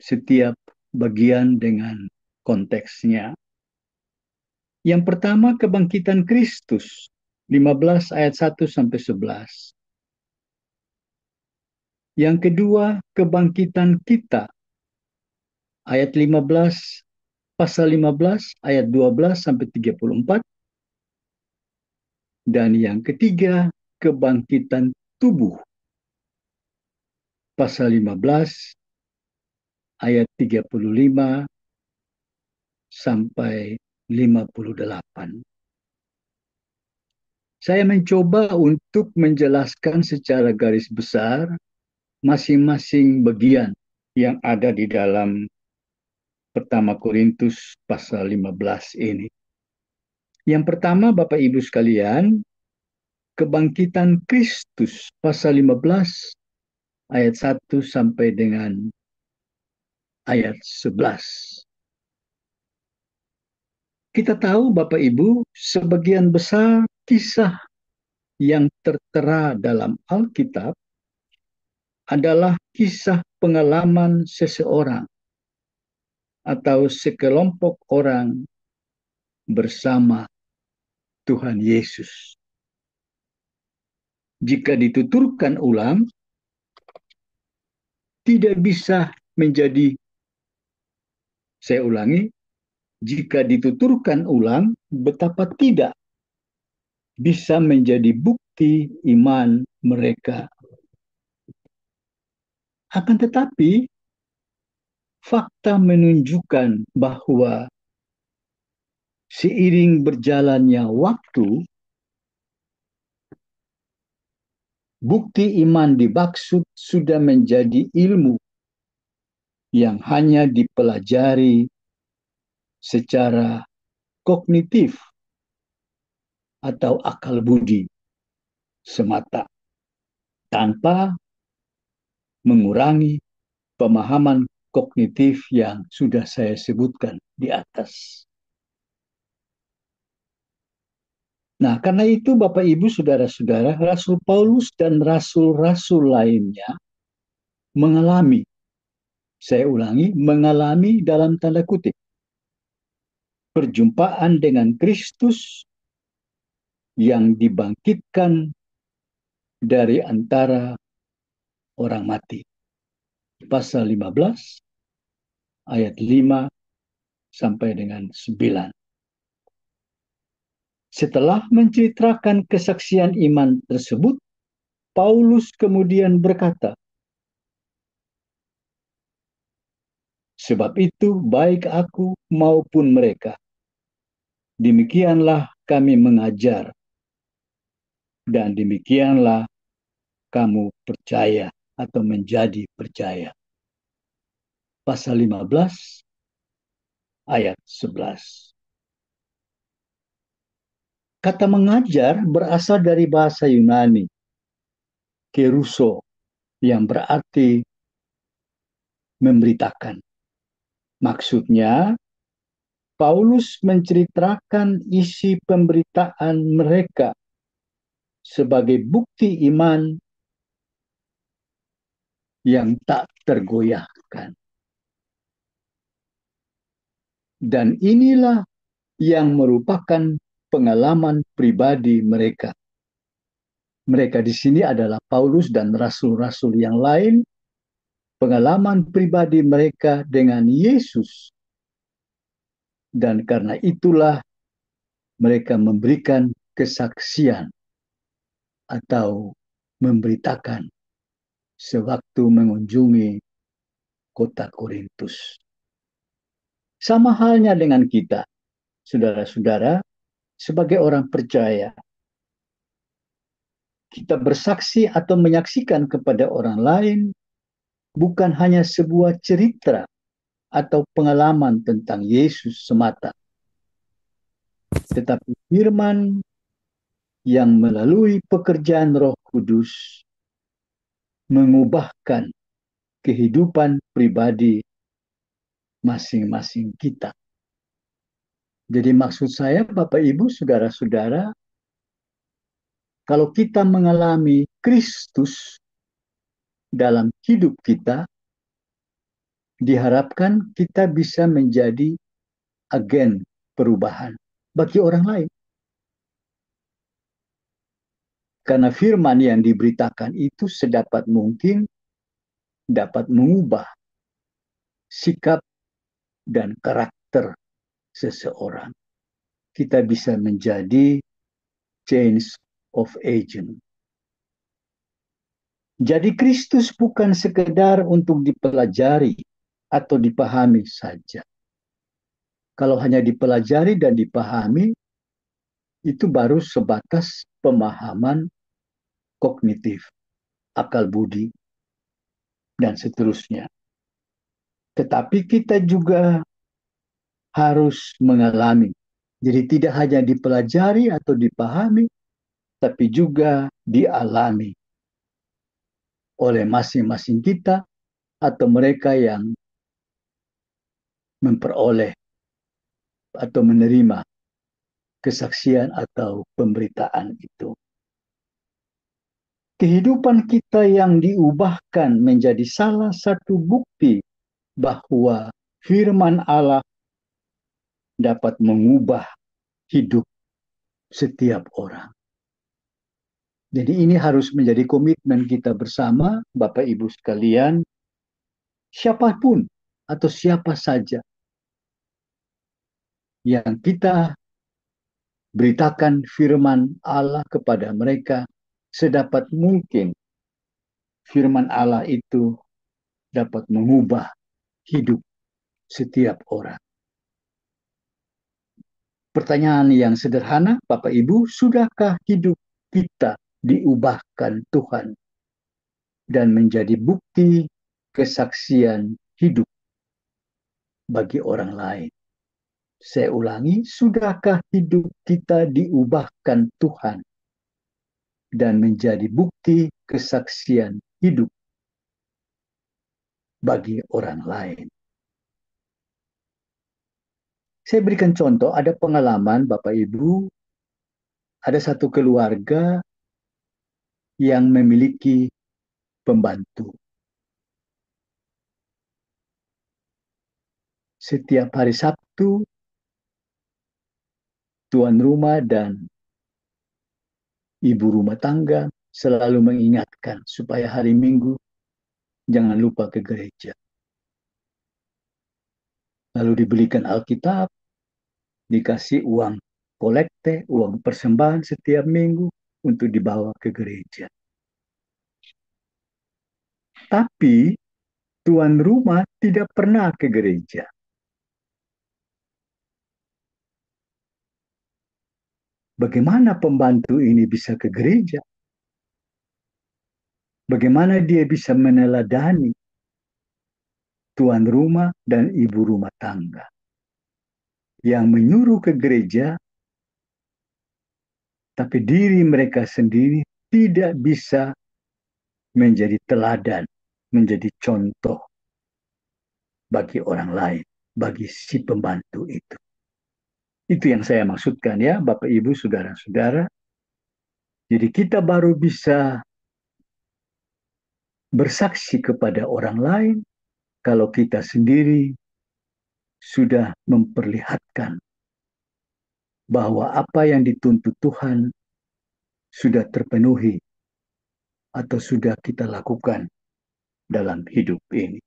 setiap bagian dengan konteksnya. Yang pertama, kebangkitan Kristus, 15 ayat 1 sampai 11. Yang kedua, kebangkitan kita, ayat 15, pasal 15 ayat 12 sampai 34. Dan yang ketiga, kebangkitan tubuh, pasal 15 ayat 35 sampai 58. Saya mencoba untuk menjelaskan secara garis besar masing-masing bagian yang ada di dalam pertama Korintus pasal 15 ini. Yang pertama, Bapak Ibu sekalian, kebangkitan Kristus pasal 15 ayat 1 sampai dengan ayat 11. Kita tahu Bapak Ibu, sebagian besar kisah yang tertera dalam Alkitab adalah kisah pengalaman seseorang atau sekelompok orang bersama Tuhan Yesus. Jika dituturkan ulang, tidak bisa menjadi, saya ulangi, jika dituturkan ulang, betapa tidak bisa menjadi bukti iman mereka. Akan tetapi, fakta menunjukkan bahwa seiring berjalannya waktu, bukti iman dimaksud sudah menjadi ilmu yang hanya dipelajari secara kognitif atau akal budi semata, tanpa mengurangi pemahaman kognitif yang sudah saya sebutkan di atas. Nah, karena itu Bapak Ibu Saudara-saudara, Rasul Paulus dan rasul-rasul lainnya mengalami, saya ulangi, mengalami dalam tanda kutip, perjumpaan dengan Kristus yang dibangkitkan dari antara orang mati. Pasal 15 ayat 5 sampai dengan 9. Setelah menceritakan kesaksian iman tersebut, Paulus kemudian berkata, sebab itu baik aku maupun mereka, demikianlah kami mengajar, dan demikianlah kamu percaya atau menjadi percaya. Pasal 15 ayat 11. Kata mengajar berasal dari bahasa Yunani, keruso, yang berarti memberitakan. Maksudnya, Paulus menceritakan isi pemberitaan mereka sebagai bukti iman yang tak tergoyahkan. Dan inilah yang merupakan pengalaman pribadi mereka. Mereka di sini adalah Paulus dan rasul-rasul yang lain, pengalaman pribadi mereka dengan Yesus. Dan karena itulah mereka memberikan kesaksian atau memberitakan sewaktu mengunjungi kota Korintus. Sama halnya dengan kita, saudara-saudara, sebagai orang percaya, kita bersaksi atau menyaksikan kepada orang lain bukan hanya sebuah cerita atau pengalaman tentang Yesus semata, tetapi firman yang melalui pekerjaan Roh Kudus mengubahkan kehidupan pribadi masing-masing kita. Jadi maksud saya, Bapak Ibu, saudara-saudara, kalau kita mengalami Kristus dalam hidup kita, diharapkan kita bisa menjadi agen perubahan bagi orang lain. Karena firman yang diberitakan itu sedapat mungkin dapat mengubah sikap dan karakter seseorang. Kita bisa menjadi change of agent. Jadi Kristus bukan sekedar untuk dipelajari atau dipahami saja. Kalau hanya dipelajari dan dipahami, itu baru sebatas pemahaman kognitif, akal budi, dan seterusnya. Tetapi kita juga harus mengalami. Jadi tidak hanya dipelajari atau dipahami, tapi juga dialami oleh masing-masing kita atau mereka yang memperoleh atau menerima kesaksian atau pemberitaan itu. Kehidupan kita yang diubahkan menjadi salah satu bukti bahwa firman Allah dapat mengubah hidup setiap orang. Jadi ini harus menjadi komitmen kita bersama, Bapak Ibu sekalian, siapapun atau siapa saja yang kita beritakan firman Allah kepada mereka, sedapat mungkin firman Allah itu dapat mengubah hidup setiap orang. Pertanyaan yang sederhana, Bapak Ibu, sudahkah hidup kita diubahkan Tuhan dan menjadi bukti kesaksian hidup bagi orang lain? Saya ulangi, sudahkah hidup kita diubahkan Tuhan dan menjadi bukti kesaksian hidup bagi orang lain? Saya berikan contoh, ada pengalaman Bapak Ibu, ada satu keluarga yang memiliki pembantu. Setiap hari Sabtu, tuan rumah dan ibu rumah tangga selalu mengingatkan supaya hari Minggu jangan lupa ke gereja. Lalu dibelikan Alkitab, dikasih uang kolekte, uang persembahan setiap minggu untuk dibawa ke gereja. Tapi tuan rumah tidak pernah ke gereja. Bagaimana pembantu ini bisa ke gereja? Bagaimana dia bisa meneladani tuan rumah dan ibu rumah tangga yang menyuruh ke gereja, tapi diri mereka sendiri tidak bisa menjadi teladan, menjadi contoh bagi orang lain, bagi si pembantu itu. Itu yang saya maksudkan ya, Bapak Ibu, saudara-saudara. Jadi kita baru bisa bersaksi kepada orang lain kalau kita sendiri sudah memperlihatkan bahwa apa yang dituntut Tuhan sudah terpenuhi atau sudah kita lakukan dalam hidup ini.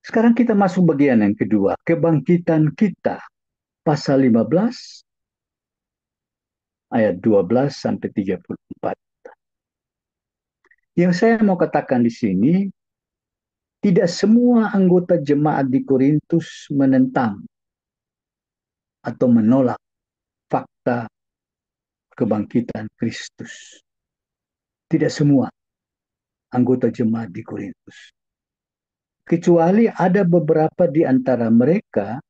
Sekarang kita masuk bagian yang kedua, kebangkitan kita. Pasal 15 ayat 12 sampai 34. Yang saya mau katakan di sini, tidak semua anggota jemaat di Korintus menentang atau menolak fakta kebangkitan Kristus. Tidak semua anggota jemaat di Korintus. Kecuali ada beberapa di antara mereka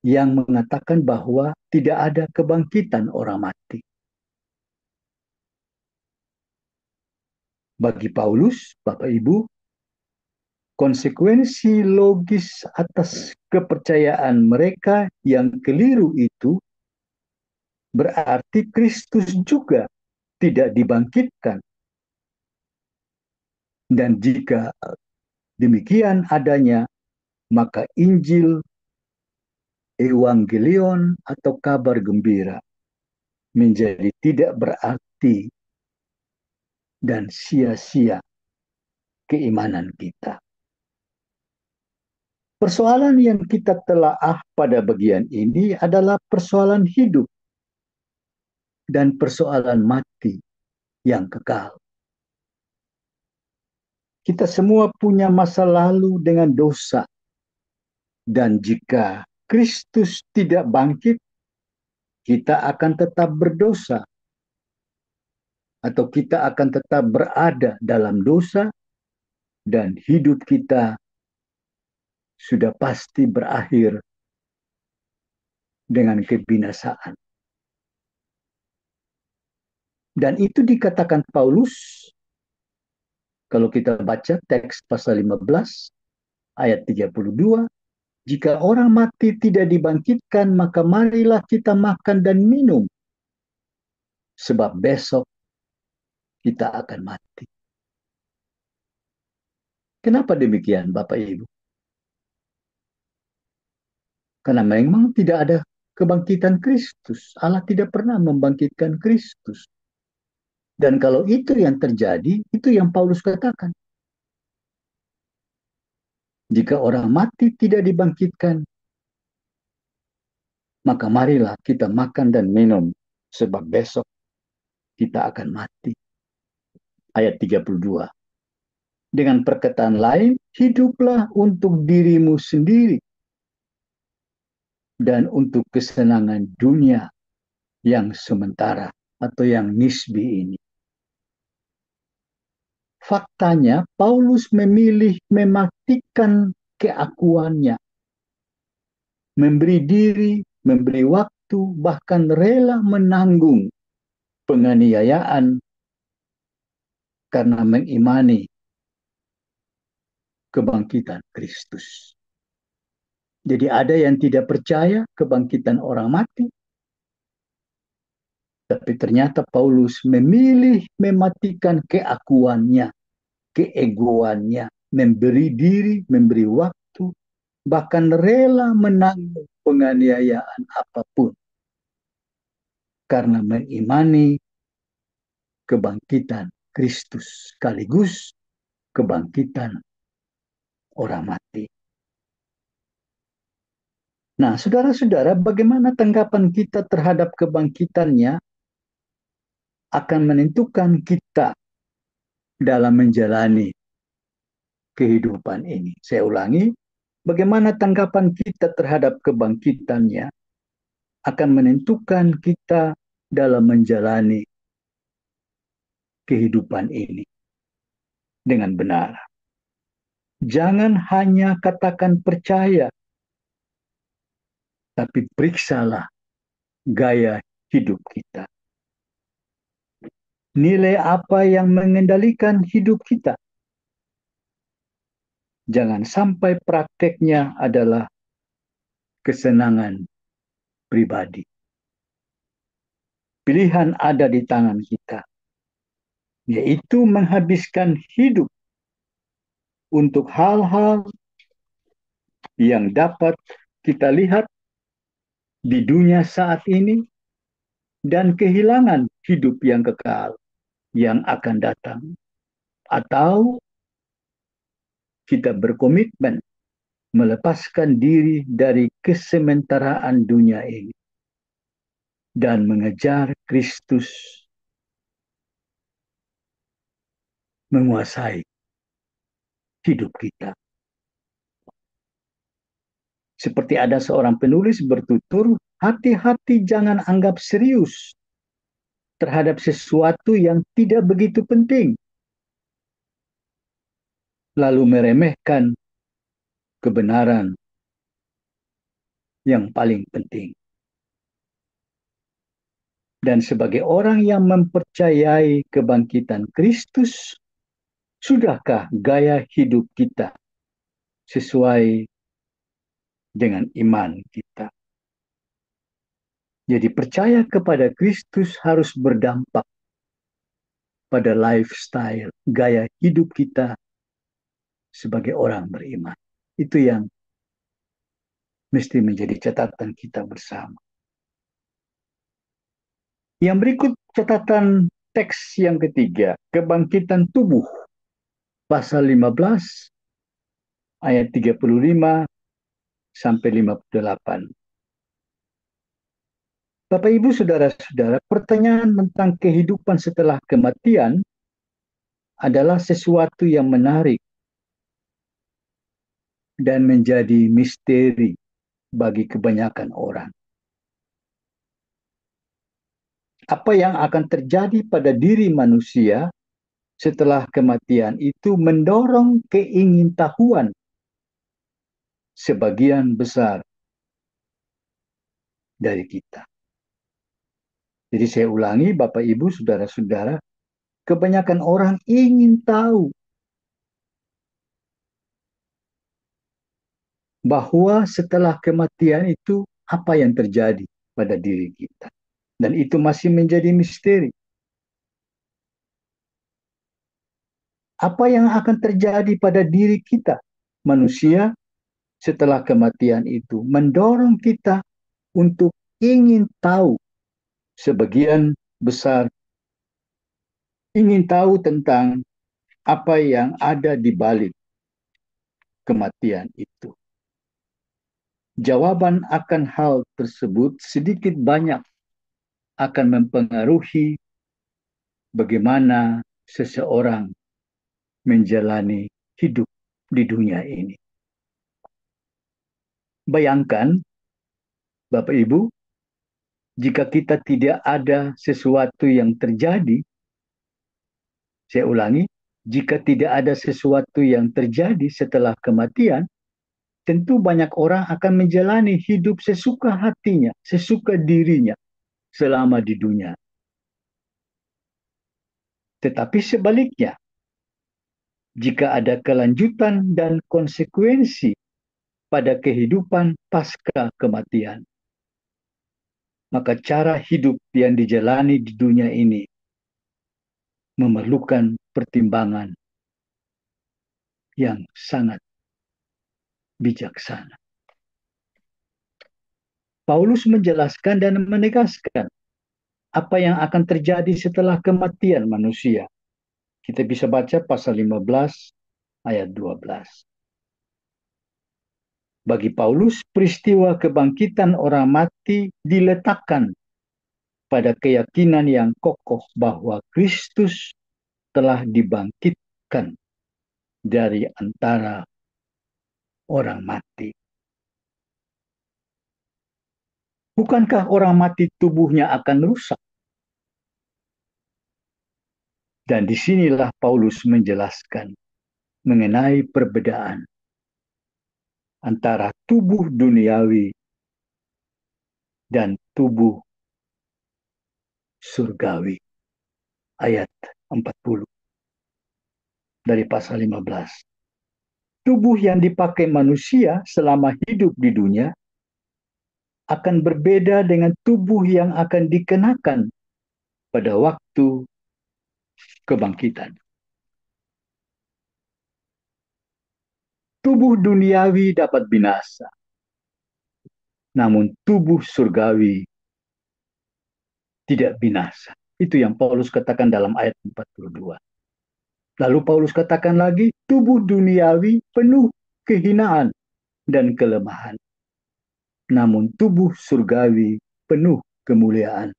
yang mengatakan bahwa tidak ada kebangkitan orang mati. Bagi Paulus, Bapak Ibu, konsekuensi logis atas kepercayaan mereka yang keliru itu berarti Kristus juga tidak dibangkitkan. Dan jika demikian adanya, maka Injil, Evangelion atau kabar gembira menjadi tidak berarti dan sia-sia keimanan kita. Persoalan yang kita telaah pada bagian ini adalah persoalan hidup dan persoalan mati yang kekal. Kita semua punya masa lalu dengan dosa. Dan jika Kristus tidak bangkit, kita akan tetap berdosa. Atau kita akan tetap berada dalam dosa dan hidup kita sudah pasti berakhir dengan kebinasaan. Dan itu dikatakan Paulus, kalau kita baca teks pasal 15 ayat 32, jika orang mati tidak dibangkitkan, maka marilah kita makan dan minum, sebab besok kita akan mati. Kenapa demikian, Bapak Ibu? Karena memang tidak ada kebangkitan Kristus. Allah tidak pernah membangkitkan Kristus. Dan kalau itu yang terjadi, itu yang Paulus katakan. Jika orang mati tidak dibangkitkan, maka marilah kita makan dan minum, sebab besok kita akan mati. Ayat 32. Dengan perkataan lain, hiduplah untuk dirimu sendiri dan untuk kesenangan dunia yang sementara atau yang nisbi ini. Faktanya, Paulus memilih mematikan keakuannya, memberi diri, memberi waktu, bahkan rela menanggung penganiayaan karena mengimani kebangkitan Kristus. Jadi ada yang tidak percaya kebangkitan orang mati, tapi ternyata Paulus memilih mematikan keakuannya, keegoannya, memberi diri, memberi waktu, bahkan rela menanggung penganiayaan apapun karena mengimani kebangkitan Kristus sekaligus kebangkitan orang mati. Nah, saudara-saudara, bagaimana tanggapan kita terhadap kebangkitannya akan menentukan kita dalam menjalani kehidupan ini. Saya ulangi, bagaimana tanggapan kita terhadap kebangkitannya akan menentukan kita dalam menjalani kehidupan ini dengan benar. Jangan hanya katakan percaya, tapi periksalah gaya hidup kita. Nilai apa yang mengendalikan hidup kita? Jangan sampai prakteknya adalah kesenangan pribadi. Pilihan ada di tangan kita, yaitu menghabiskan hidup untuk hal-hal yang dapat kita lihat di dunia saat ini dan kehilangan hidup yang kekal yang akan datang. Atau kita berkomitmen melepaskan diri dari kesementaraan dunia ini dan mengejar Kristus menguasai hidup kita. Seperti ada seorang penulis bertutur, hati-hati jangan anggap serius terhadap sesuatu yang tidak begitu penting, lalu meremehkan kebenaran yang paling penting. Dan sebagai orang yang mempercayai kebangkitan Kristus, sudahkah gaya hidup kita sesuai dengan iman kita? Jadi percaya kepada Kristus harus berdampak pada lifestyle, gaya hidup kita sebagai orang beriman. Itu yang mesti menjadi catatan kita bersama. Yang berikut catatan teks yang ketiga, kebangkitan tubuh. Pasal 15 ayat 35 sampai 58. Bapak Ibu Saudara-saudara, pertanyaan tentang kehidupan setelah kematian adalah sesuatu yang menarik dan menjadi misteri bagi kebanyakan orang. Apa yang akan terjadi pada diri manusia setelah kematian itu mendorong keingintahuan sebagian besar dari kita. Jadi saya ulangi, Bapak Ibu, Saudara-saudara, kebanyakan orang ingin tahu bahwa setelah kematian itu apa yang terjadi pada diri kita. Dan itu masih menjadi misteri. Apa yang akan terjadi pada diri kita, manusia, setelah kematian itu mendorong kita untuk ingin tahu sebagian besar, ingin tahu tentang apa yang ada di balik kematian itu. Jawaban akan hal tersebut sedikit banyak akan mempengaruhi bagaimana seseorang menjalani hidup di dunia ini. Bayangkan, Bapak Ibu, jika kita tidak ada sesuatu yang terjadi, saya ulangi, jika tidak ada sesuatu yang terjadi setelah kematian, tentu banyak orang akan menjalani hidup sesuka hatinya, sesuka dirinya selama di dunia. Tetapi sebaliknya, jika ada kelanjutan dan konsekuensi pada kehidupan pasca kematian, maka cara hidup yang dijalani di dunia ini memerlukan pertimbangan yang sangat bijaksana. Paulus menjelaskan dan menegaskan apa yang akan terjadi setelah kematian manusia. Kita bisa baca pasal 15 ayat 12. Bagi Paulus, peristiwa kebangkitan orang mati diletakkan pada keyakinan yang kokoh bahwa Kristus telah dibangkitkan dari antara orang mati. Bukankah orang mati tubuhnya akan rusak? Dan disinilah Paulus menjelaskan mengenai perbedaan antara tubuh duniawi dan tubuh surgawi. Ayat 40 dari pasal 15. Tubuh yang dipakai manusia selama hidup di dunia akan berbeda dengan tubuh yang akan dikenakan pada waktu kebangkitan. Tubuh duniawi dapat binasa, namun tubuh surgawi tidak binasa. Itu yang Paulus katakan dalam ayat 42. Lalu Paulus katakan lagi, tubuh duniawi penuh kehinaan dan kelemahan. Namun tubuh surgawi penuh kemuliaan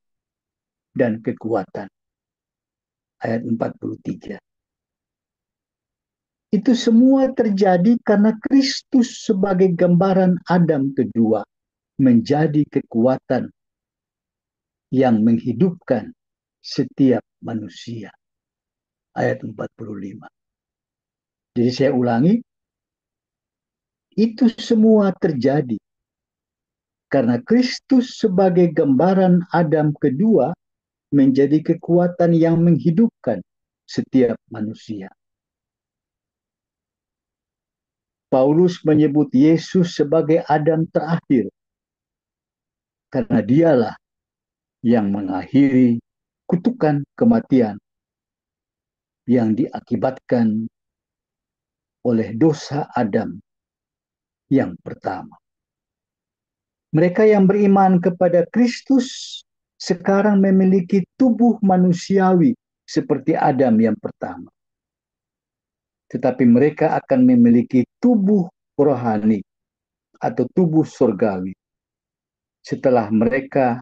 dan kekuatan. Ayat 43. Itu semua terjadi karena Kristus sebagai gambaran Adam kedua menjadi kekuatan yang menghidupkan setiap manusia. Ayat 45. Jadi saya ulangi, itu semua terjadi karena Kristus sebagai gambaran Adam kedua menjadi kekuatan yang menghidupkan setiap manusia. Paulus menyebut Yesus sebagai Adam terakhir karena dialah yang mengakhiri kutukan kematian yang diakibatkan oleh dosa Adam yang pertama. Mereka yang beriman kepada Kristus sekarang memiliki tubuh manusiawi seperti Adam yang pertama. Tetapi mereka akan memiliki tubuh rohani atau tubuh surgawi setelah mereka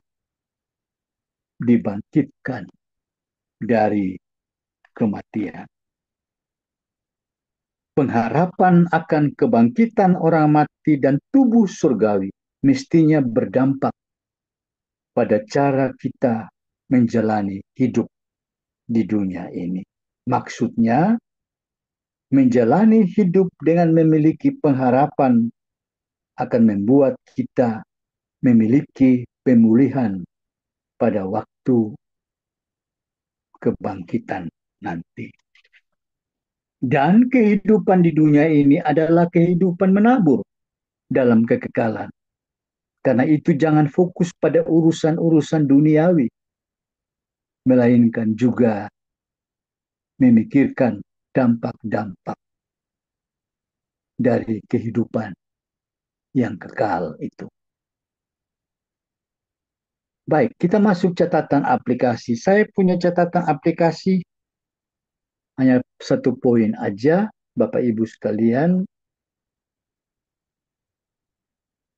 dibangkitkan dari kematian. Pengharapan akan kebangkitan orang mati dan tubuh surgawi mestinya berdampak pada cara kita menjalani hidup di dunia ini. Maksudnya, menjalani hidup dengan memiliki pengharapan akan membuat kita memiliki pemulihan pada waktu kebangkitan nanti. Dan kehidupan di dunia ini adalah kehidupan menabur dalam kekekalan. Karena itu jangan fokus pada urusan-urusan duniawi, melainkan juga memikirkan dampak-dampak dari kehidupan yang kekal itu. Baik, kita masuk catatan aplikasi. Saya punya catatan aplikasi hanya satu poin aja, Bapak Ibu sekalian,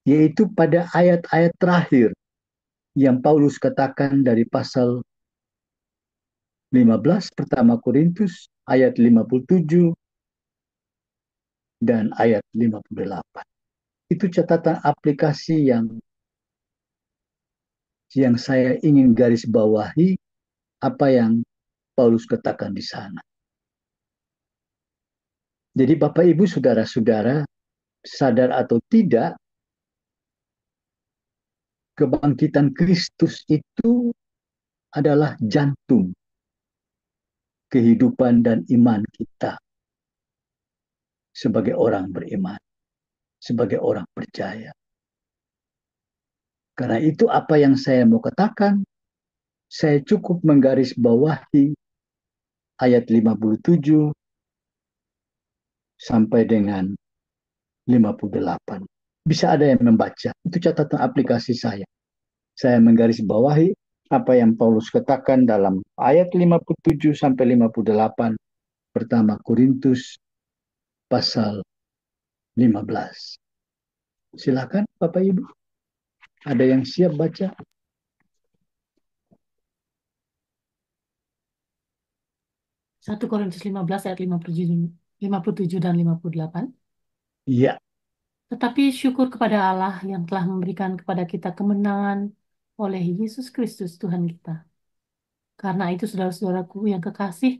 yaitu pada ayat-ayat terakhir yang Paulus katakan dari pasal 15 pertama Korintus ayat 57 dan ayat 58. Itu catatan aplikasi yang saya ingin garis bawahi apa yang Paulus katakan di sana. Jadi Bapak Ibu saudara-saudara, sadar atau tidak, kebangkitan Kristus itu adalah jantung kehidupan dan iman kita sebagai orang beriman, sebagai orang percaya. Karena itu apa yang saya mau katakan, saya cukup menggarisbawahi ayat 57 sampai dengan 58. Bisa ada yang membaca, itu catatan aplikasi saya. Saya menggarisbawahi apa yang Paulus katakan dalam ayat 57 sampai 58 pertama Korintus pasal 15. Silakan Bapak Ibu. Ada yang siap baca? 1 Korintus 15 ayat 57 dan 58. Iya. Tetapi syukur kepada Allah yang telah memberikan kepada kita kemenangan oleh Yesus Kristus Tuhan kita. Karena itu saudara-saudaraku yang kekasih,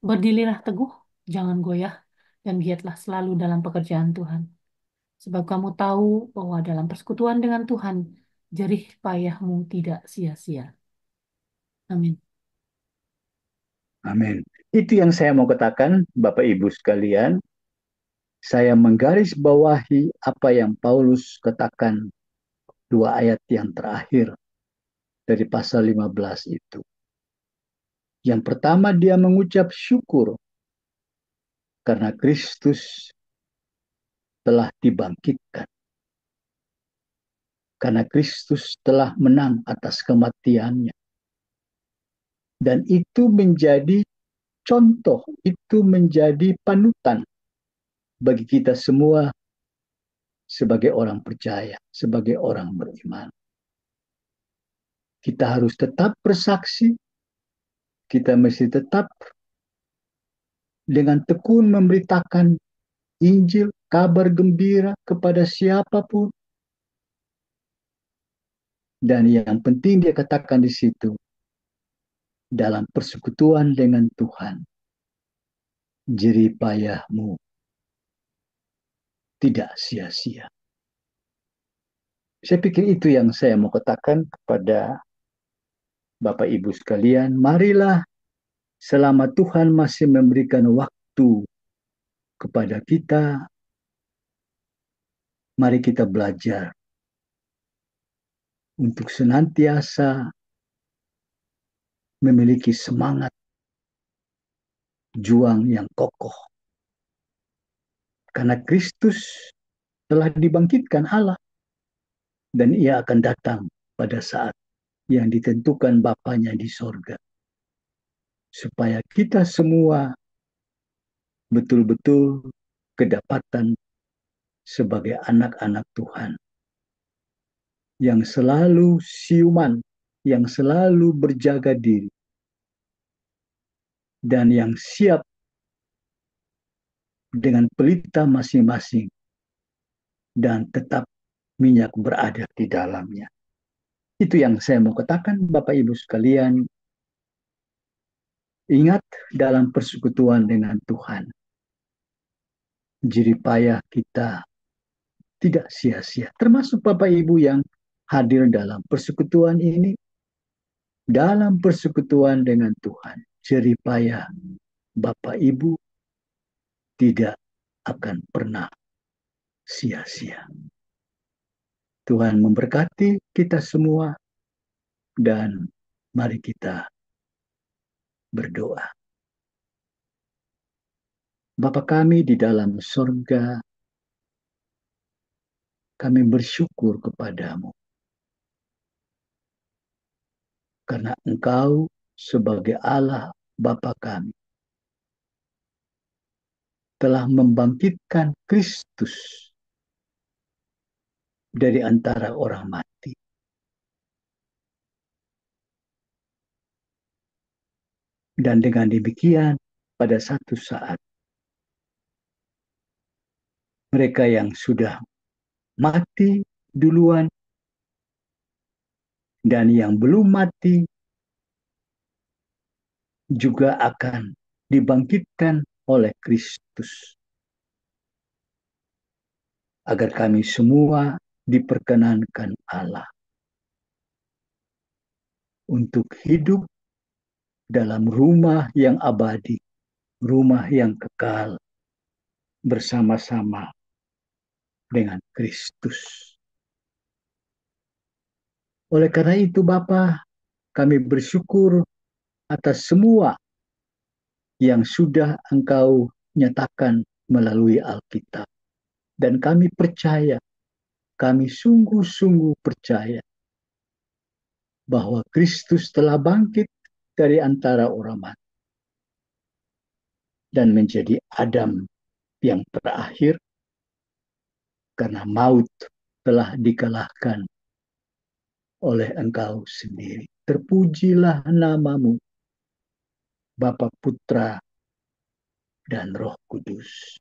berdirilah teguh, jangan goyah, dan giatlah selalu dalam pekerjaan Tuhan. Sebab kamu tahu bahwa dalam persekutuan dengan Tuhan, jerih payahmu tidak sia-sia. Amin. Amin. Itu yang saya mau katakan, Bapak Ibu sekalian. Saya menggarisbawahi apa yang Paulus katakan dua ayat yang terakhir dari pasal 15 itu. Yang pertama dia mengucap syukur karena Kristus telah dibangkitkan. Karena Kristus telah menang atas kematiannya. Dan itu menjadi contoh, itu menjadi panutan bagi kita semua sebagai orang percaya, sebagai orang beriman. Kita harus tetap bersaksi, kita mesti tetap dengan tekun memberitakan Injil, kabar gembira kepada siapapun. Dan yang penting dia katakan di situ, dalam persekutuan dengan Tuhan, jerih payahmu tidak sia-sia. Saya pikir itu yang saya mau katakan kepada Bapak Ibu sekalian. Marilah selama Tuhan masih memberikan waktu kepada kita, mari kita belajar untuk senantiasa memiliki semangat juang yang kokoh. Karena Kristus telah dibangkitkan Allah dan ia akan datang pada saat yang ditentukan Bapanya di sorga. Supaya kita semua betul-betul kedapatan sebagai anak-anak Tuhan yang selalu siuman, yang selalu berjaga diri, dan yang siap dengan pelita masing-masing dan tetap minyak berada di dalamnya. Itu yang saya mau katakan, Bapak Ibu sekalian. Ingat dalam persekutuan dengan Tuhan, jerih payah kita tidak sia-sia. Termasuk Bapak Ibu yang hadir dalam persekutuan ini, dalam persekutuan dengan Tuhan, jerih payah Bapak Ibu tidak akan pernah sia-sia. Tuhan memberkati kita semua dan mari kita berdoa. Bapa kami di dalam sorga, kami bersyukur kepadamu karena Engkau sebagai Allah Bapa kami telah membangkitkan Kristus dari antara orang mati. Dan dengan demikian, pada satu saat, mereka yang sudah mati duluan dan yang belum mati juga akan dibangkitkan oleh Kristus. Agar kami semua diperkenankan Allah untuk hidup dalam rumah yang abadi, rumah yang kekal, bersama-sama dengan Kristus. Oleh karena itu Bapa, kami bersyukur atas semua yang sudah Engkau nyatakan melalui Alkitab. Dan kami percaya, kami sungguh-sungguh percaya bahwa Kristus telah bangkit dari antara orang mati dan menjadi Adam yang terakhir karena maut telah dikalahkan oleh Engkau sendiri. Terpujilah namamu, Bapa, Putra, dan Roh Kudus.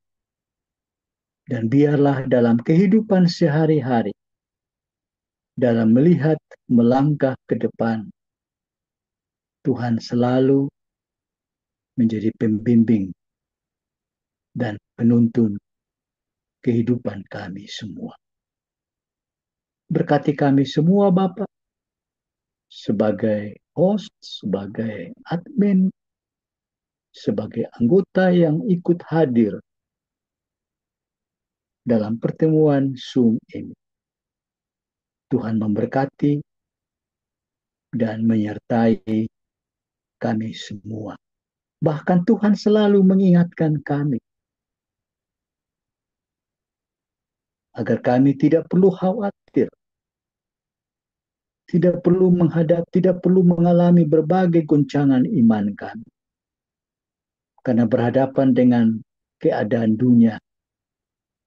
Dan biarlah dalam kehidupan sehari-hari, dalam melihat melangkah ke depan, Tuhan selalu menjadi pembimbing dan penuntun kehidupan kami semua. Berkati kami semua Bapa, sebagai host, sebagai admin, sebagai anggota yang ikut hadir dalam pertemuan Zoom ini. Tuhan memberkati dan menyertai kami semua. Bahkan Tuhan selalu mengingatkan kami agar kami tidak perlu khawatir, tidak perlu mengalami berbagai goncangan iman kami. Karena berhadapan dengan keadaan dunia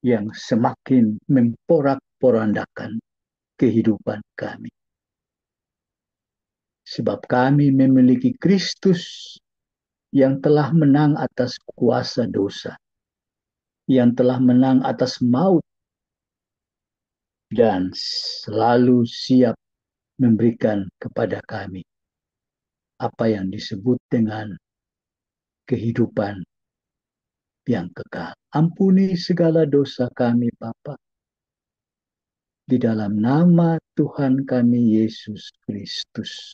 yang semakin memporak-porandakan kehidupan kami. Sebab kami memiliki Kristus yang telah menang atas kuasa dosa, yang telah menang atas maut, dan selalu siap memberikan kepada kami apa yang disebut dengan kehidupan yang kekal. Ampuni segala dosa kami, Bapa. Di dalam nama Tuhan kami Yesus Kristus,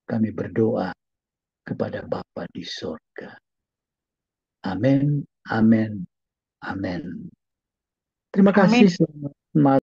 kami berdoa kepada Bapa di sorga. Amin, amin, amin. Terima kasih. Selamat malam.